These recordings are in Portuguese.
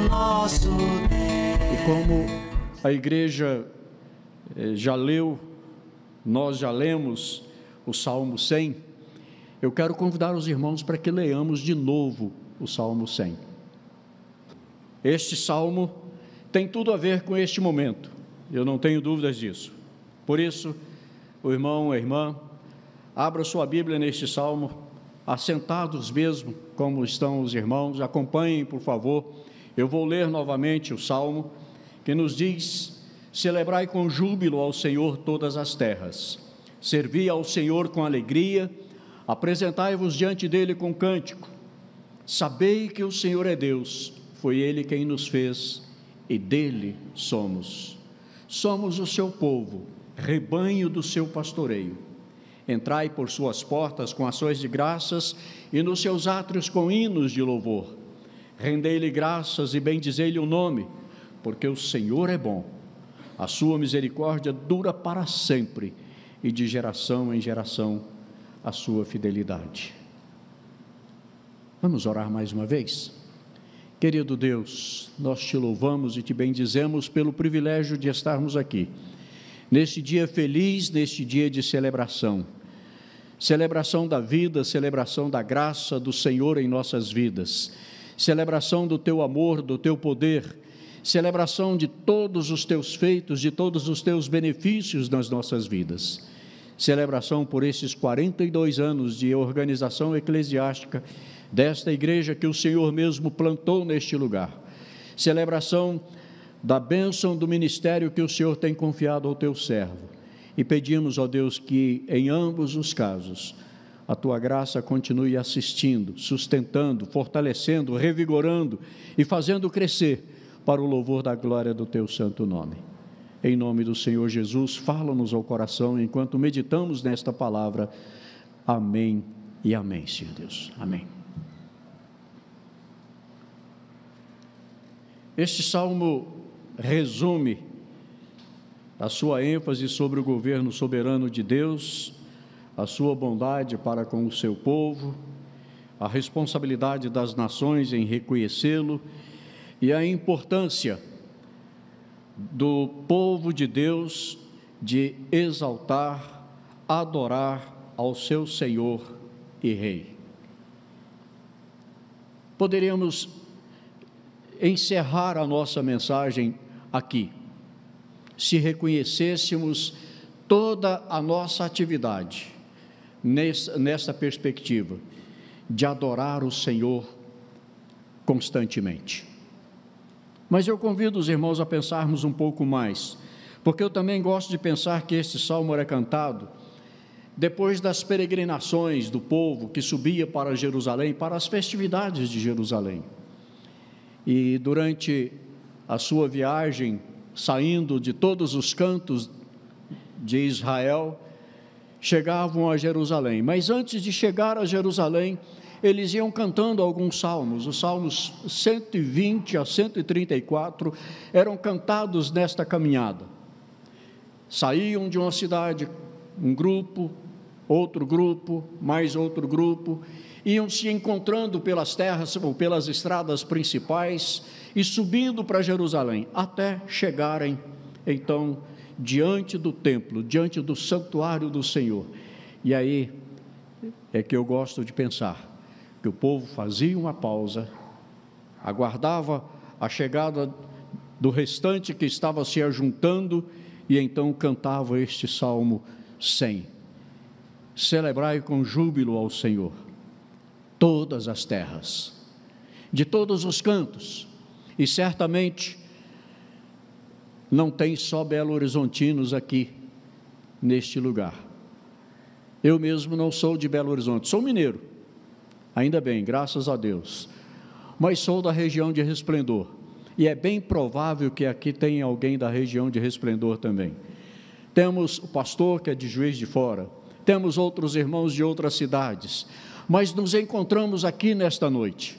nosso Deus. E como a igreja já leu, nós já lemos o Salmo 100, eu quero convidar os irmãos para que leiamos de novo o Salmo 100. Este salmo tem tudo a ver com este momento, eu não tenho dúvidas disso. Por isso, o irmão, a irmã, abra sua Bíblia neste salmo, assentados mesmo, como estão os irmãos, acompanhem, por favor. Eu vou ler novamente o salmo, que nos diz: celebrai com júbilo ao Senhor todas as terras, servi ao Senhor com alegria, apresentai-vos diante dele com cântico, sabei que o Senhor é Deus, foi Ele quem nos fez e dele somos. Somos o seu povo, rebanho do seu pastoreio. Entrai por suas portas com ações de graças e nos seus átrios com hinos de louvor. Rendei-lhe graças e bendizei-lhe o nome, porque o Senhor é bom. A sua misericórdia dura para sempre e de geração em geração a sua fidelidade. Vamos orar mais uma vez? Querido Deus, nós te louvamos e te bendizemos pelo privilégio de estarmos aqui, neste dia feliz, neste dia de celebração da vida, celebração da graça do Senhor em nossas vidas, celebração do teu amor, do teu poder, celebração de todos os teus feitos, de todos os teus benefícios nas nossas vidas, celebração por esses 42 anos de organização eclesiástica desta igreja que o Senhor mesmo plantou neste lugar, celebração da bênção do ministério que o Senhor tem confiado ao teu servo, e pedimos, ó Deus, que em ambos os casos a tua graça continue assistindo, sustentando, fortalecendo, revigorando e fazendo crescer para o louvor da glória do teu santo nome. Em nome do Senhor Jesus, fala-nos ao coração enquanto meditamos nesta palavra. Amém e amém, Senhor Deus. Amém. Este salmo resume a sua ênfase sobre o governo soberano de Deus, a sua bondade para com o seu povo, a responsabilidade das nações em reconhecê-lo e a importância do povo de Deus de exaltar, adorar ao seu Senhor e Rei. Poderíamos encerrar a nossa mensagem aqui, se reconhecêssemos toda a nossa atividade nessa perspectiva de adorar o Senhor constantemente. Mas eu convido os irmãos a pensarmos um pouco mais, porque eu também gosto de pensar que este salmo era cantado depois das peregrinações do povo que subia para Jerusalém, para as festividades de Jerusalém. E durante a sua viagem, saindo de todos os cantos de Israel, chegavam a Jerusalém. Mas antes de chegar a Jerusalém, eles iam cantando alguns salmos. Os salmos 120 a 134 eram cantados nesta caminhada. Saíam de uma cidade, um grupo, outro grupo, mais outro grupo, iam se encontrando pelas terras ou pelas estradas principais e subindo para Jerusalém, até chegarem, então, diante do templo, diante do santuário do Senhor. E aí é que eu gosto de pensar que o povo fazia uma pausa, aguardava a chegada do restante que estava se ajuntando e então cantava este Salmo 100. Celebrai com júbilo ao Senhor todas as terras, de todos os cantos, e certamente não tem só belo-horizontinos aqui, neste lugar. Eu mesmo não sou de Belo Horizonte, sou mineiro, ainda bem, graças a Deus, mas sou da região de Resplendor, e é bem provável que aqui tenha alguém da região de Resplendor também. Temos o pastor que é de Juiz de Fora, temos outros irmãos de outras cidades, mas nos encontramos aqui nesta noite,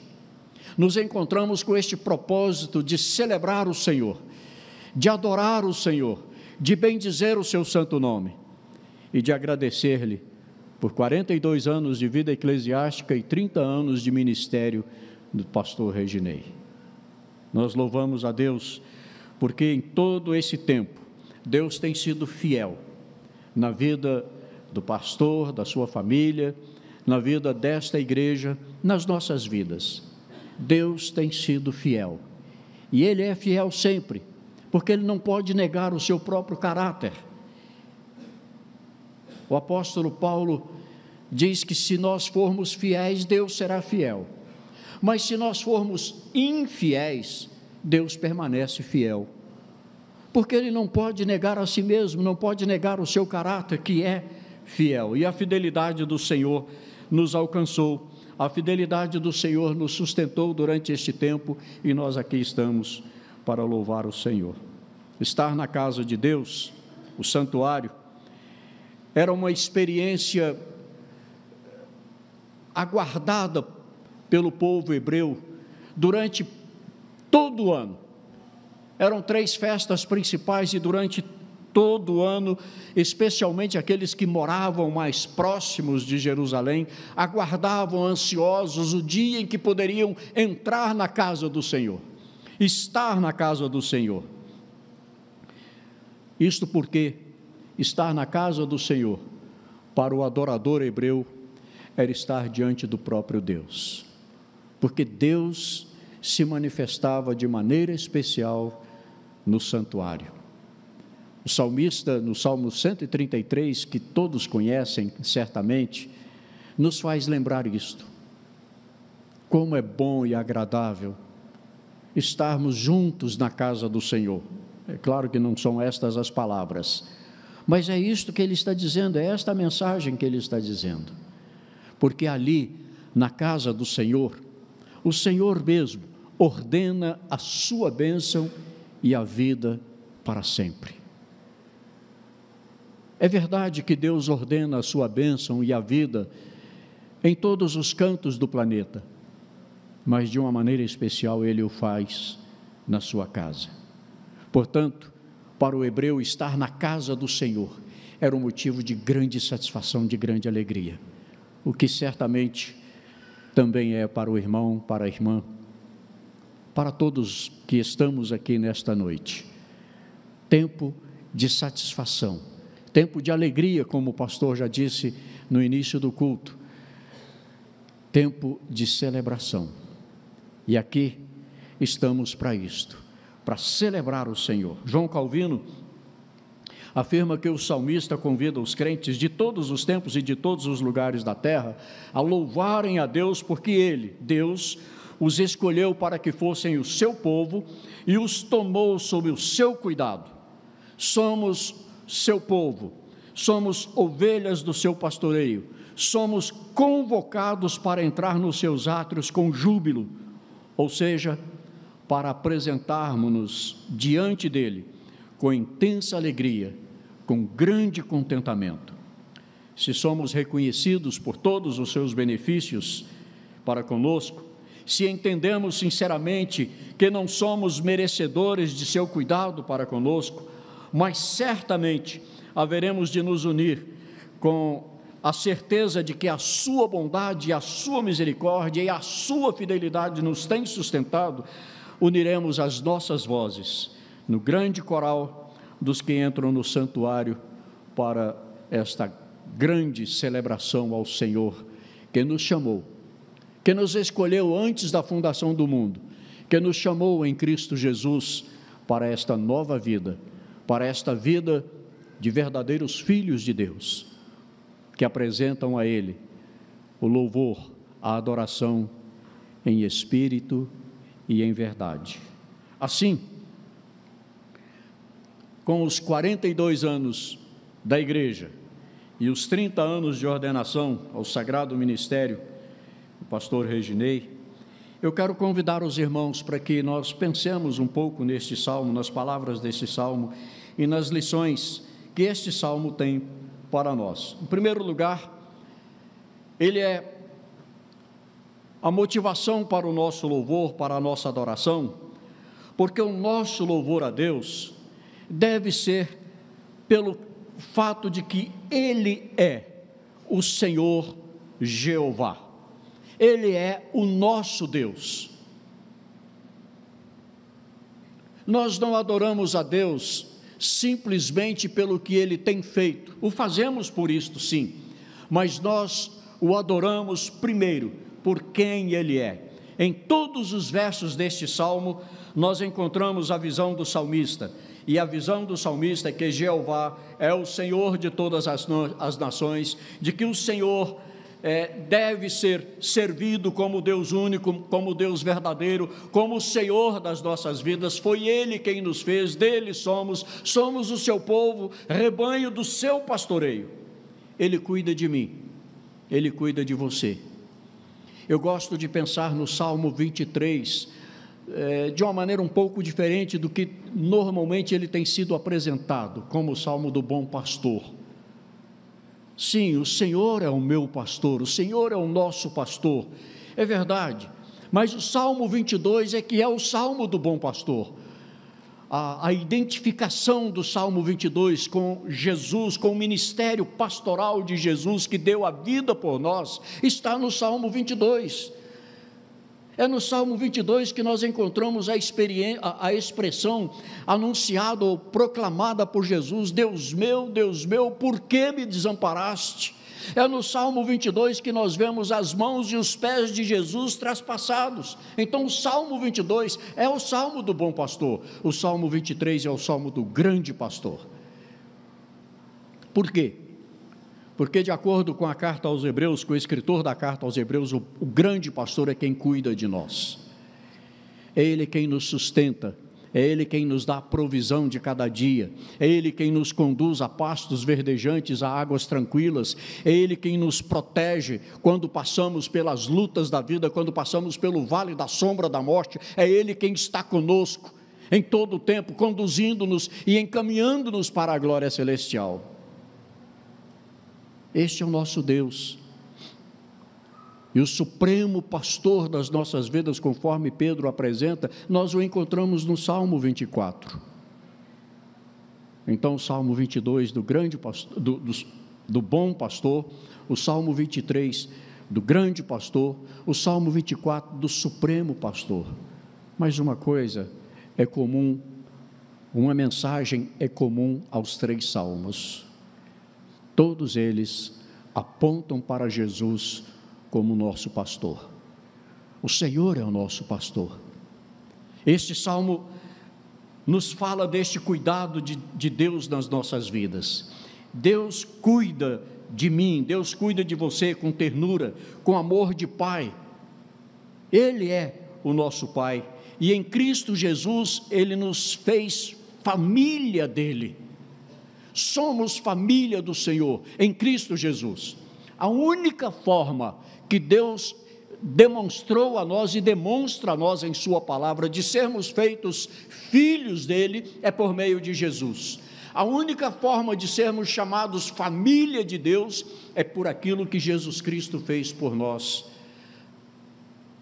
nos encontramos com este propósito de celebrar o Senhor, de adorar o Senhor, de bendizer o seu santo nome e de agradecer-lhe por 42 anos de vida eclesiástica e 30 anos de ministério do pastor Reginei. Nós louvamos a Deus, porque em todo esse tempo, Deus tem sido fiel na vida do pastor, da sua família, na vida desta igreja, nas nossas vidas. Deus tem sido fiel, e Ele é fiel sempre, porque Ele não pode negar o seu próprio caráter. O apóstolo Paulo diz que se nós formos fiéis, Deus será fiel, mas se nós formos infiéis, Deus permanece fiel, porque Ele não pode negar a si mesmo, não pode negar o seu caráter, que é fiel. E a fidelidade do Senhor nos alcançou, a fidelidade do Senhor nos sustentou durante este tempo, e nós aqui estamos para louvar o Senhor. Estar na casa de Deus, o santuário, era uma experiência aguardada pelo povo hebreu durante todo o ano. Eram 3 festas principais, e durante todo o ano, especialmente aqueles que moravam mais próximos de Jerusalém, aguardavam ansiosos o dia em que poderiam entrar na casa do Senhor, estar na casa do Senhor. Isto porque estar na casa do Senhor, para o adorador hebreu, era estar diante do próprio Deus, porque Deus se manifestava de maneira especial no santuário. O salmista, no Salmo 133, que todos conhecem certamente, nos faz lembrar isto. Como é bom e agradável estarmos juntos na casa do Senhor. É claro que não são estas as palavras, mas é isto que ele está dizendo, é esta a mensagem que ele está dizendo. Porque ali, na casa do Senhor, o Senhor mesmo ordena a sua bênção e a vida para sempre. É verdade que Deus ordena a sua bênção e a vida em todos os cantos do planeta, mas de uma maneira especial Ele o faz na sua casa. Portanto, para o hebreu, estar na casa do Senhor era um motivo de grande satisfação, de grande alegria, o que certamente também é para o irmão, para a irmã, para todos que estamos aqui nesta noite. Tempo de satisfação, tempo de alegria, como o pastor já disse no início do culto, tempo de celebração. E aqui estamos para isto, para celebrar o Senhor. João Calvino afirma que o salmista convida os crentes de todos os tempos e de todos os lugares da terra a louvarem a Deus, porque Ele, Deus, os escolheu para que fossem o seu povo e os tomou sob o seu cuidado. Somos seu povo, somos ovelhas do seu pastoreio, somos convocados para entrar nos seus átrios com júbilo, ou seja, para apresentarmos-nos diante dele com intensa alegria, com grande contentamento. Se somos reconhecidos por todos os seus benefícios para conosco, se entendemos sinceramente que não somos merecedores de seu cuidado para conosco, mas certamente haveremos de nos unir com a certeza de que a sua bondade, a sua misericórdia e a sua fidelidade nos têm sustentado, uniremos as nossas vozes no grande coral dos que entram no santuário para esta grande celebração ao Senhor, que nos chamou, que nos escolheu antes da fundação do mundo, que nos chamou em Cristo Jesus para esta nova vida, para esta vida de verdadeiros filhos de Deus, que apresentam a Ele o louvor, a adoração em espírito e em verdade. Assim, com os 42 anos da igreja e os 30 anos de ordenação ao sagrado ministério do pastor Reginei, eu quero convidar os irmãos para que nós pensemos um pouco neste salmo, nas palavras desse salmo e nas lições que este salmo tem para nós. Em primeiro lugar, ele é a motivação para o nosso louvor, para a nossa adoração, porque o nosso louvor a Deus deve ser pelo fato de que Ele é o Senhor Jeová, Ele é o nosso Deus. Nós não adoramos a Deus simplesmente pelo que Ele tem feito. O fazemos por isto, sim, mas nós o adoramos primeiro por quem Ele é. Em todos os versos deste salmo, nós encontramos a visão do salmista, e a visão do salmista é que Jeová é o Senhor de todas as nações, de que o Senhor deve ser servido como Deus único, como Deus verdadeiro, como o Senhor das nossas vidas. Foi Ele quem nos fez, dele somos o seu povo, rebanho do seu pastoreio. Ele cuida de mim, Ele cuida de você. Eu gosto de pensar no Salmo 23, de uma maneira um pouco diferente do que normalmente ele tem sido apresentado, como o Salmo do Bom Pastor. Sim, o Senhor é o meu pastor, o Senhor é o nosso pastor, é verdade, mas o Salmo 22 é que é o Salmo do Bom Pastor. A identificação do Salmo 22 com Jesus, com o ministério pastoral de Jesus, que deu a vida por nós, está no Salmo 22. É no Salmo 22 que nós encontramos a expressão anunciada ou proclamada por Jesus: Deus meu, por que me desamparaste? É no Salmo 22 que nós vemos as mãos e os pés de Jesus traspassados. Então o Salmo 22 é o Salmo do bom pastor, o Salmo 23 é o Salmo do grande pastor. Por quê? Porque, de acordo com a carta aos Hebreus, com o escritor da carta aos Hebreus, o grande pastor é quem cuida de nós, é Ele quem nos sustenta, é Ele quem nos dá a provisão de cada dia, é Ele quem nos conduz a pastos verdejantes, a águas tranquilas, é Ele quem nos protege quando passamos pelas lutas da vida, quando passamos pelo vale da sombra da morte, é Ele quem está conosco em todo o tempo, conduzindo-nos e encaminhando-nos para a glória celestial. Este é o nosso Deus, e o supremo pastor das nossas vidas, conforme Pedro apresenta, nós o encontramos no Salmo 24. Então o Salmo 22 do grande pastor, do bom pastor, o Salmo 23 do grande pastor, o Salmo 24 do supremo pastor. Mas uma coisa é comum, uma mensagem é comum aos 3 salmos. Todos eles apontam para Jesus como nosso pastor. O Senhor é o nosso pastor. Este salmo nos fala deste cuidado de Deus nas nossas vidas. Deus cuida de mim, Deus cuida de você com ternura, com amor de Pai. Ele é o nosso Pai, e em Cristo Jesus Ele nos fez família dEle. Somos família do Senhor, em Cristo Jesus. A única forma que Deus demonstrou a nós e demonstra a nós em sua palavra de sermos feitos filhos dele é por meio de Jesus. A única forma de sermos chamados família de Deus é por aquilo que Jesus Cristo fez por nós,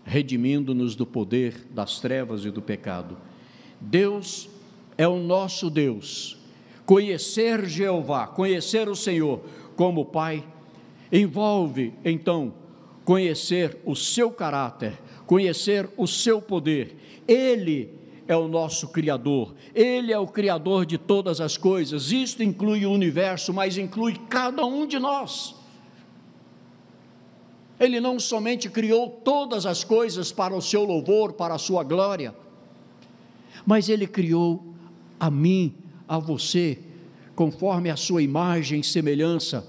redimindo-nos do poder das trevas e do pecado. Deus é o nosso Deus. Conhecer Jeová, conhecer o Senhor como Pai, envolve então conhecer o seu caráter, conhecer o seu poder. Ele é o nosso Criador, Ele é o Criador de todas as coisas. Isto inclui o universo, mas inclui cada um de nós. Ele não somente criou todas as coisas para o seu louvor, para a sua glória, mas Ele criou a mim, a você, conforme a sua imagem e semelhança,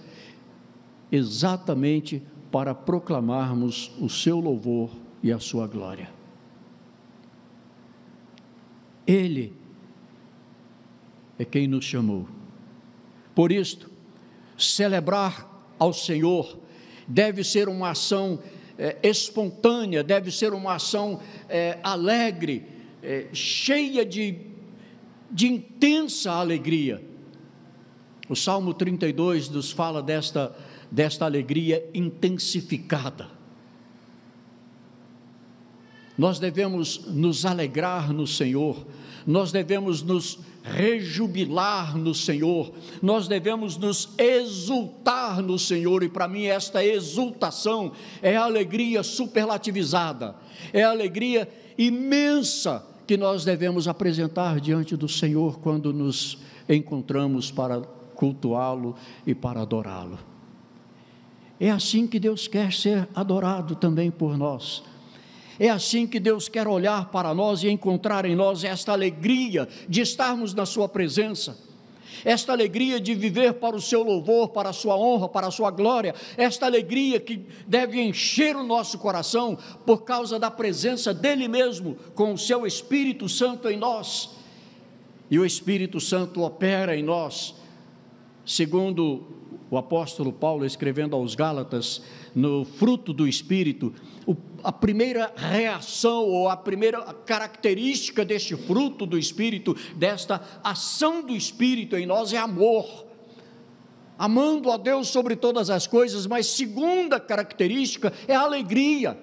exatamente para proclamarmos o seu louvor e a sua glória. Ele é quem nos chamou. Por isto, celebrar ao Senhor deve ser uma ação espontânea, deve ser uma ação alegre, cheia de intensa alegria. O Salmo 32 nos fala desta alegria intensificada. Nós devemos nos alegrar no Senhor, nós devemos nos rejubilar no Senhor, nós devemos nos exultar no Senhor, e para mim esta exultação é a alegria superlativizada, é a alegria imensa que nós devemos apresentar diante do Senhor quando nos encontramos para cultuá-lo e para adorá-lo. É assim que Deus quer ser adorado também por nós. É assim que Deus quer olhar para nós e encontrar em nós esta alegria de estarmos na sua presença, esta alegria de viver para o seu louvor, para a sua honra, para a sua glória, esta alegria que deve encher o nosso coração por causa da presença dele mesmo, com o seu Espírito Santo em nós. E o Espírito Santo opera em nós, segundo o apóstolo Paulo, escrevendo aos Gálatas, no fruto do Espírito, a primeira reação, ou a primeira característica deste fruto do Espírito, desta ação do Espírito em nós, é amor. Amando a Deus sobre todas as coisas, mas segunda característica é a alegria.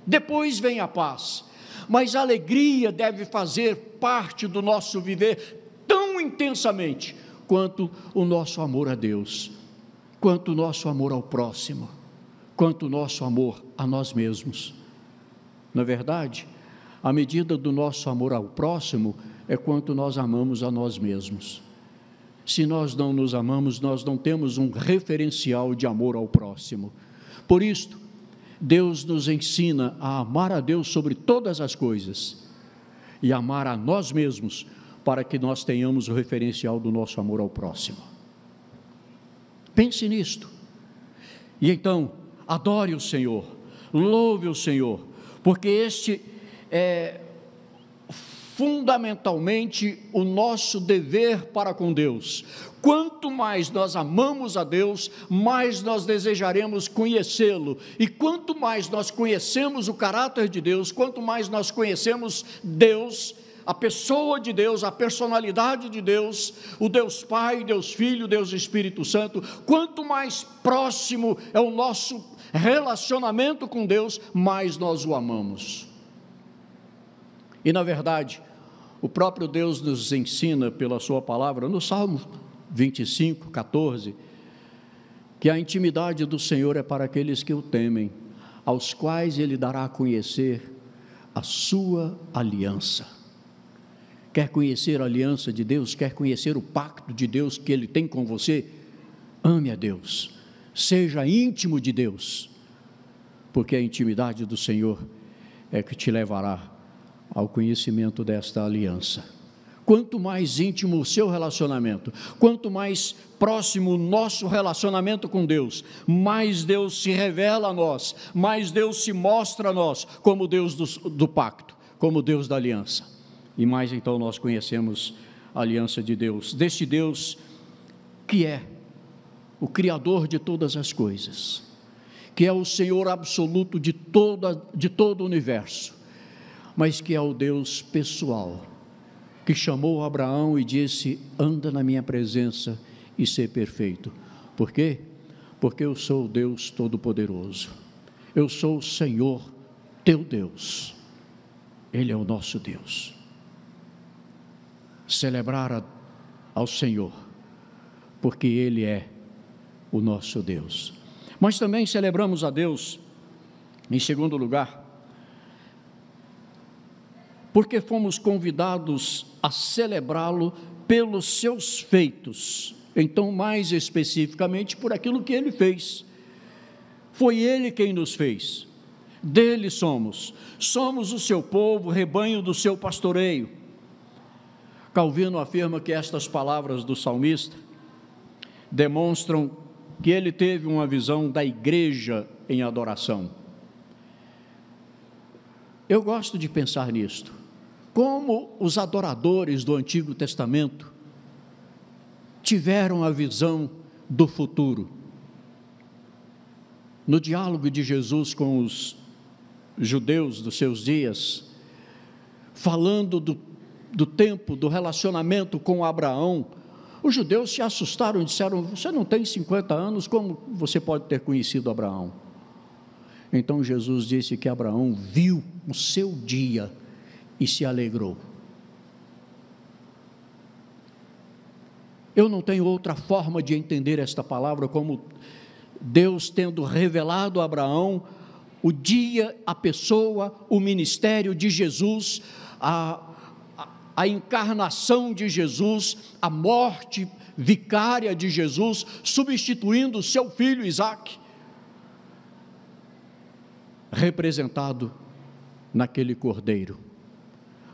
Depois vem a paz. Mas a alegria deve fazer parte do nosso viver tão intensamente quanto o nosso amor a Deus, quanto o nosso amor ao próximo, quanto o nosso amor a nós mesmos. Na verdade, a medida do nosso amor ao próximo é quanto nós amamos a nós mesmos. Se nós não nos amamos, nós não temos um referencial de amor ao próximo. Por isto, Deus nos ensina a amar a Deus sobre todas as coisas e amar a nós mesmos, para que nós tenhamos o referencial do nosso amor ao próximo. Pense nisto. E então, adore o Senhor, louve o Senhor, porque este é fundamentalmente o nosso dever para com Deus. Quanto mais nós amamos a Deus, mais nós desejaremos conhecê-lo, e quanto mais nós conhecemos o caráter de Deus, quanto mais nós conhecemos Deus, a pessoa de Deus, a personalidade de Deus, o Deus Pai, Deus Filho, Deus Espírito Santo, quanto mais próximo é o nosso relacionamento com Deus, mais nós o amamos. E na verdade, o próprio Deus nos ensina pela sua palavra, no Salmo 25, 14, que a intimidade do Senhor é para aqueles que o temem, aos quais Ele dará a conhecer a sua aliança. Quer conhecer a aliança de Deus? Quer conhecer o pacto de Deus que Ele tem com você? Ame a Deus, seja íntimo de Deus, porque a intimidade do Senhor é que te levará ao conhecimento desta aliança. Quanto mais íntimo o seu relacionamento, quanto mais próximo o nosso relacionamento com Deus, mais Deus se revela a nós, mais Deus se mostra a nós como Deus do pacto, como Deus da aliança. E mais então nós conhecemos a aliança de Deus, deste Deus que é o Criador de todas as coisas, que é o Senhor absoluto de todo o universo, mas que é o Deus pessoal, que chamou Abraão e disse: anda na minha presença e ser perfeito. Por quê? Porque eu sou o Deus Todo-Poderoso, eu sou o Senhor teu Deus, Ele é o nosso Deus. Celebrar ao Senhor, porque Ele é o nosso Deus. Mas também celebramos a Deus, em segundo lugar, porque fomos convidados a celebrá-lo pelos seus feitos, então mais especificamente por aquilo que Ele fez. Foi Ele quem nos fez, dele somos o seu povo, rebanho do seu pastoreio. Calvino afirma que estas palavras do salmista demonstram que ele teve uma visão da igreja em adoração. Eu gosto de pensar nisto, como os adoradores do Antigo Testamento tiveram a visão do futuro. No diálogo de Jesus com os judeus dos seus dias, falando do tempo, do relacionamento com Abraão, os judeus se assustaram e disseram: você não tem 50 anos, como você pode ter conhecido Abraão? Então Jesus disse que Abraão viu o seu dia e se alegrou. Eu não tenho outra forma de entender esta palavra como Deus tendo revelado a Abraão o dia, a pessoa, o ministério de Jesus, a a encarnação de Jesus, a morte vicária de Jesus, substituindo seu filho Isaque, representado naquele cordeiro,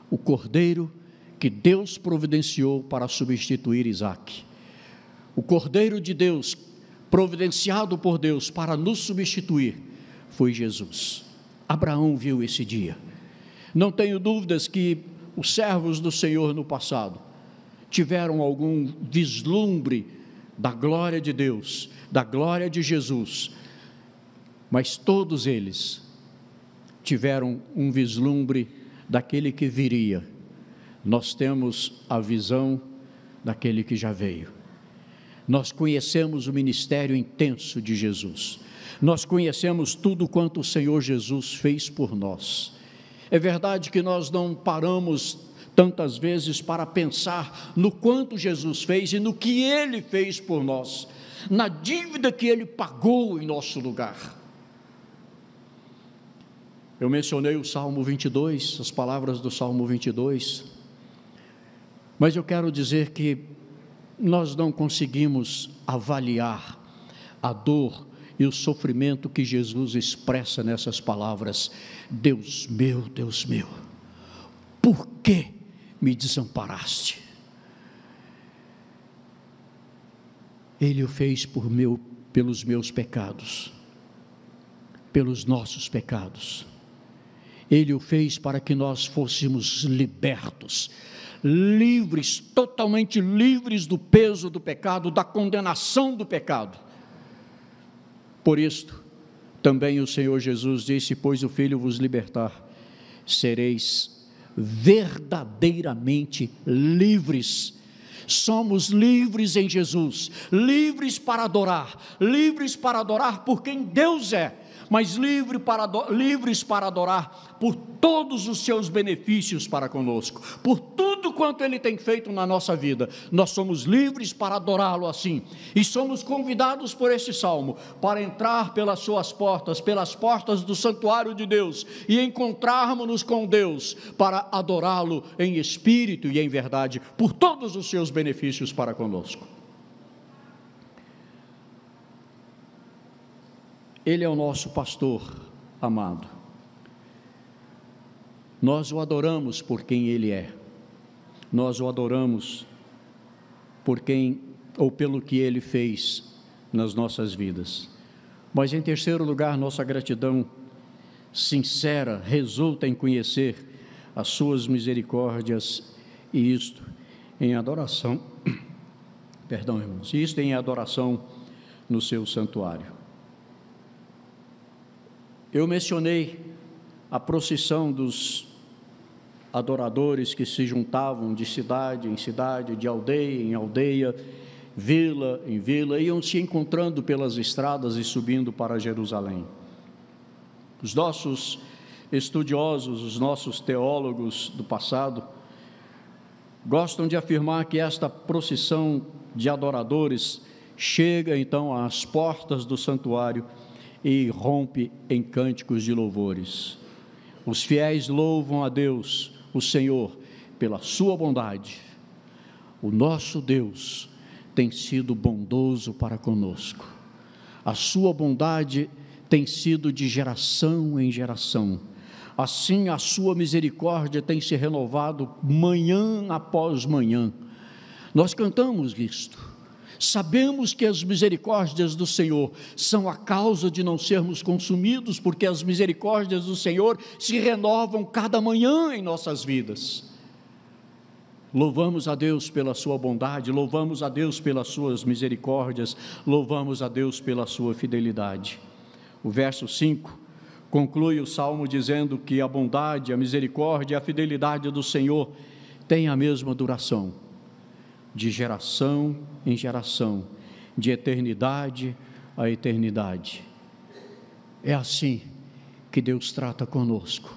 o cordeiro que Deus providenciou para substituir Isaque, o cordeiro de Deus, providenciado por Deus para nos substituir, foi Jesus. Abraão viu esse dia. Não tenho dúvidas que os servos do Senhor no passado tiveram algum vislumbre da glória de Deus, da glória de Jesus, mas todos eles tiveram um vislumbre daquele que viria. Nós temos a visão daquele que já veio. Nós conhecemos o ministério intenso de Jesus. Nós conhecemos tudo quanto o Senhor Jesus fez por nós. É verdade que nós não paramos tantas vezes para pensar no quanto Jesus fez e no que Ele fez por nós, na dívida que Ele pagou em nosso lugar. Eu mencionei o Salmo 22, as palavras do Salmo 22, mas eu quero dizer que nós não conseguimos avaliar a dor e o sofrimento que Jesus expressa nessas palavras: Deus meu, por que me desamparaste? Ele o fez pelos meus pecados, pelos nossos pecados. Ele o fez para que nós fôssemos libertos, livres, totalmente livres do peso do pecado, da condenação do pecado. Por isto, também o Senhor Jesus disse: pois o Filho vos libertar, sereis verdadeiramente livres. Somos livres em Jesus, livres para adorar por quem Deus é, mas livres para adorar por todos os seus benefícios para conosco, por tudo quanto Ele tem feito na nossa vida. Nós somos livres para adorá-lo assim, e somos convidados por este salmo para entrar pelas suas portas, pelas portas do santuário de Deus, e encontrarmos-nos com Deus para adorá-lo em espírito e em verdade, por todos os seus benefícios para conosco. Ele é o nosso pastor amado. Nós o adoramos por quem Ele é. Nós o adoramos por quem ou pelo que Ele fez nas nossas vidas. Mas, em terceiro lugar, nossa gratidão sincera resulta em conhecer as suas misericórdias, e isto em adoração, irmãos, isto em adoração no seu santuário. Eu mencionei a procissão dos adoradores que se juntavam de cidade em cidade, de aldeia em aldeia, vila em vila, iam se encontrando pelas estradas e subindo para Jerusalém. Os nossos estudiosos, os nossos teólogos do passado, gostam de afirmar que esta procissão de adoradores chega então às portas do santuário e rompe em cânticos de louvores. Os fiéis louvam a Deus, o Senhor, pela sua bondade. O nosso Deus tem sido bondoso para conosco. A sua bondade tem sido de geração em geração. Assim, a sua misericórdia tem se renovado manhã após manhã. Nós cantamos isto. Sabemos que as misericórdias do Senhor são a causa de não sermos consumidos, porque as misericórdias do Senhor se renovam cada manhã em nossas vidas. Louvamos a Deus pela sua bondade, louvamos a Deus pelas suas misericórdias, louvamos a Deus pela sua fidelidade. O verso 5 conclui o salmo dizendo que a bondade, a misericórdia e a fidelidade do Senhor têm a mesma duração, de geração em geração, de eternidade a eternidade. É assim que Deus trata conosco.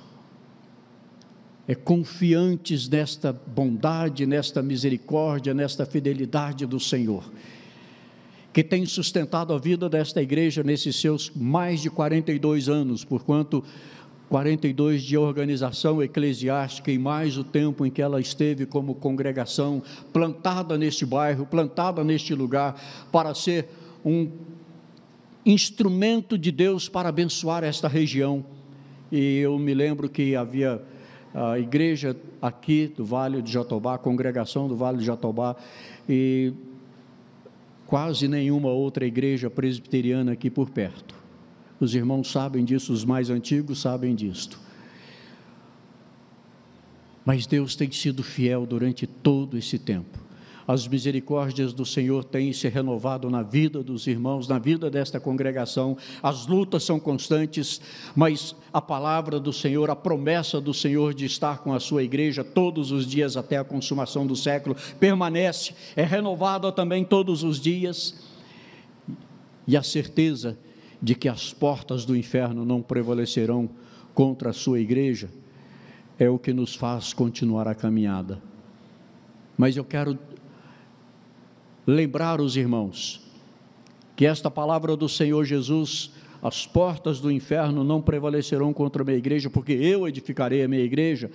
É confiantes nesta bondade, nesta misericórdia, nesta fidelidade do Senhor, que tem sustentado a vida desta igreja nesses seus mais de 42 anos, porquanto 42 de organização eclesiástica e mais o tempo em que ela esteve como congregação, plantada neste bairro, plantada neste lugar, para ser um instrumento de Deus para abençoar esta região. E eu me lembro que havia a igreja aqui do Vale de Jatobá, a congregação do Vale de Jatobá, e quase nenhuma outra igreja presbiteriana aqui por perto. Os irmãos sabem disso, os mais antigos sabem disto. Mas Deus tem sido fiel durante todo esse tempo. As misericórdias do Senhor têm se renovado na vida dos irmãos, na vida desta congregação. As lutas são constantes, mas a palavra do Senhor, a promessa do Senhor de estar com a sua igreja todos os dias até a consumação do século, permanece, é renovada também todos os dias. E a certeza de que as portas do inferno não prevalecerão contra a sua igreja, é o que nos faz continuar a caminhada. Mas eu quero lembrar os irmãos, que esta palavra do Senhor Jesus, as portas do inferno não prevalecerão contra a minha igreja, porque eu edificarei a minha igreja,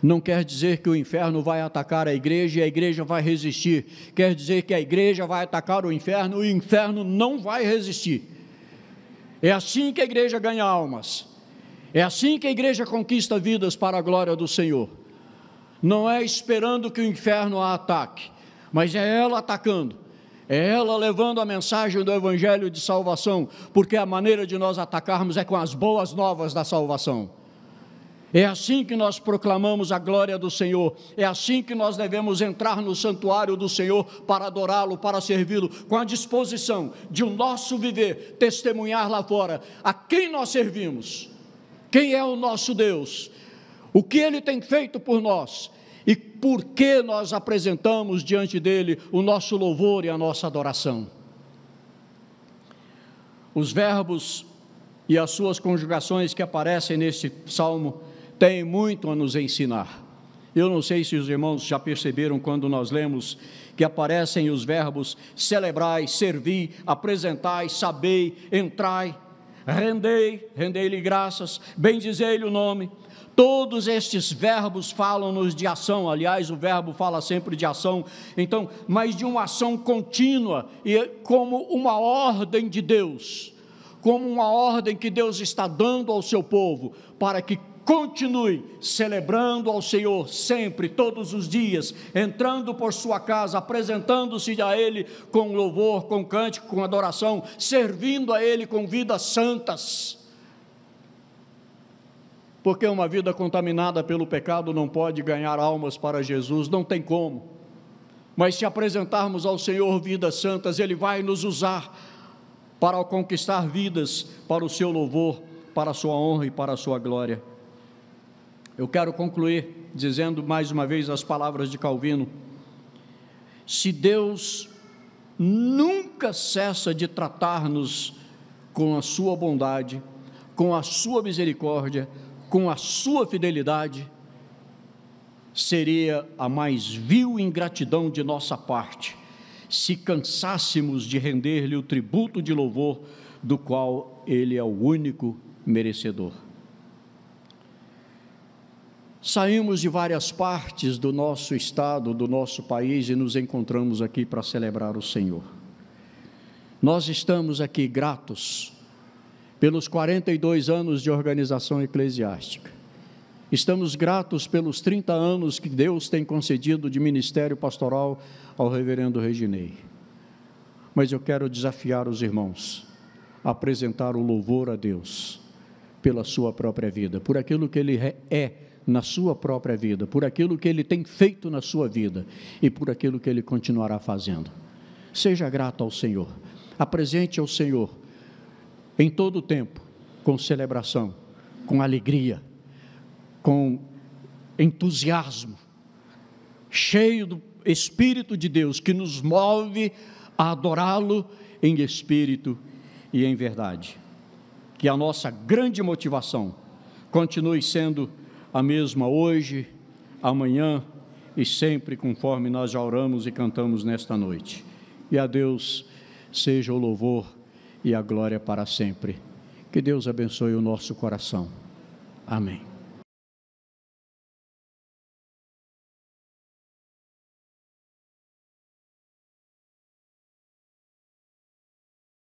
não quer dizer que o inferno vai atacar a igreja e a igreja vai resistir, quer dizer que a igreja vai atacar o inferno e o inferno não vai resistir. É assim que a igreja ganha almas, é assim que a igreja conquista vidas para a glória do Senhor. Não é esperando que o inferno a ataque, mas é ela atacando, é ela levando a mensagem do evangelho de salvação, porque a maneira de nós atacarmos é com as boas novas da salvação. É assim que nós proclamamos a glória do Senhor, é assim que nós devemos entrar no santuário do Senhor para adorá-lo, para servi-lo, com a disposição de o nosso viver testemunhar lá fora a quem nós servimos, quem é o nosso Deus, o que Ele tem feito por nós e por que nós apresentamos diante dEle o nosso louvor e a nossa adoração. Os verbos e as suas conjugações que aparecem neste salmo têm muito a nos ensinar. Eu não sei se os irmãos já perceberam quando nós lemos que aparecem os verbos celebrai, servi, apresentai, sabei, entrai, rendei-lhe graças, bendizei-lhe o nome. Todos estes verbos falam-nos de ação, aliás, o verbo fala sempre de ação, então, mas de uma ação contínua, e como uma ordem de Deus, como uma ordem que Deus está dando ao seu povo, para que continue celebrando ao Senhor sempre, todos os dias, entrando por sua casa, apresentando-se a Ele com louvor, com cântico, com adoração, servindo a Ele com vidas santas. Porque uma vida contaminada pelo pecado não pode ganhar almas para Jesus, não tem como. Mas se apresentarmos ao Senhor vidas santas, Ele vai nos usar para conquistar vidas para o seu louvor, para a sua honra e para a sua glória. Eu quero concluir dizendo mais uma vez as palavras de Calvino: se Deus nunca cessa de tratar-nos com a sua bondade, com a sua misericórdia, com a sua fidelidade, seria a mais vil ingratidão de nossa parte, se cansássemos de render-lhe o tributo de louvor, do qual Ele é o único merecedor. Saímos de várias partes do nosso estado, do nosso país, e nos encontramos aqui para celebrar o Senhor. Nós estamos aqui gratos pelos 42 anos de organização eclesiástica. Estamos gratos pelos 30 anos que Deus tem concedido de ministério pastoral ao reverendo Reginei. Mas eu quero desafiar os irmãos a apresentar o louvor a Deus pela sua própria vida, por aquilo que Ele é na sua própria vida, por aquilo que Ele tem feito na sua vida e por aquilo que Ele continuará fazendo. Seja grato ao Senhor, apresente ao Senhor em todo o tempo, com celebração, com alegria, com entusiasmo, cheio do Espírito de Deus, que nos move a adorá-lo em espírito e em verdade. Que a nossa grande motivação continue sendo a mesma hoje, amanhã e sempre, conforme nós já oramos e cantamos nesta noite. E a Deus seja o louvor e a glória para sempre. Que Deus abençoe o nosso coração. Amém.